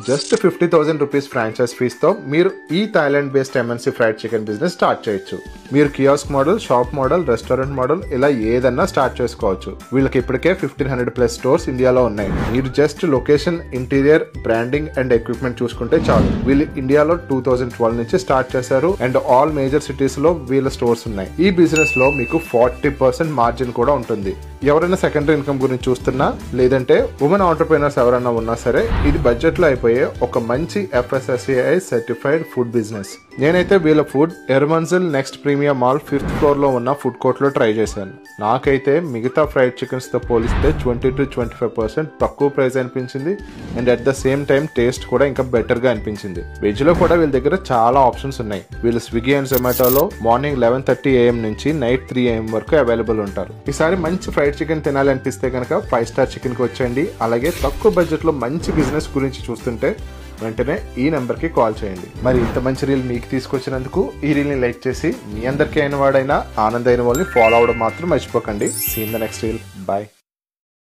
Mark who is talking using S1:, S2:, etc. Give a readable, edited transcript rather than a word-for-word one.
S1: Just 50,000 rupees franchise fees తో మీరు ఈ Thailand based MNC fried chicken business start చేయొచ్చు. మీరు kiosk model, shop model, restaurant model ఇలా ఏదన్నా స్టార్ట్ చేసుకోవచ్చు. వీళ్ళకి ఇప్పటికే 1500+ స్టోర్స్ ఇండియాలో ఉన్నాయి. మీరు just location, interior, branding and equipment చూసుకుంటే చాలు. వీళ్ళు ఇండియాలో 2012 నుంచి స్టార్ట్ చేశారు అండ్ ఆల్ మేజర్ సిటీస్ లో వీళ్ళ స్టోర్స్ ఉన్నాయి. ఈ బిజినెస్ లో మీకు 40% మార్జిన్ కూడా ఉంటుంది. ఎవరైనా సెకండరీ ఇన్కమ్ గురించి చూస్తున్నా, లేదంటే ఉమెన్ ఆంటర్‌ప్రెన్యూర్స్ ఎవరైనా ఉన్నా సరే, ఇది బడ్జెట్ లో అయిపోయే ఒక మంచి FSSAI సర్టిఫైడ్ ఫుడ్ బిజినెస్. నేనైతే వీళ్ళ ఫుడ్ ఎర్మన్జిల్ next premium mall 5th floor లో ఉన్న ఫుడ్ కోర్ట్ లో ట్రై చేశాను. నాకైతే మిగతా ఫ్రైడ్ చికెన్స్ తో పోలిస్తే 20 to 25% తక్కువ ప్రైస్ అనిపించింది and at the same time taste కూడా ఇంకా బెటర్ గా అనిపించింది. వెజ్ లో కూడా వీళ్ళ దగ్గర చాలా ఆప్షన్స్ ఉన్నాయి. వీళ్ళు స్విగ్గీ అండ్ జొమాటోలో మార్నింగ్ 11:30 AM నుంచి నైట్ 3 AM వరకు అవైలబుల్ ఉంటారు. ఈసారి మంచి ఫ్రైడ్ చికెన్ తినాలనిపిస్తే కనుక 5 స్టార్ చికెన్ కి వచ్చేయండి. అలాగే తక్కువ బడ్జెట్ లో మంచి బిజినెస్ గురించి చూస్తుంటే వెంటనే ఈ నెంబర్ కి కాల్ చేయండి. మరి ఇంత మంచి రీల్ మీకు తీసుకొచ్చినందుకు ఈ రీల్ ని లైక్ చేసి మీ అందరికీ అయిన వాడైనా ఆనంద్ అయిన వాళ్ళని ఫాలో అవడం మాత్రం మర్చిపోకండి. See in the next reel. Bye.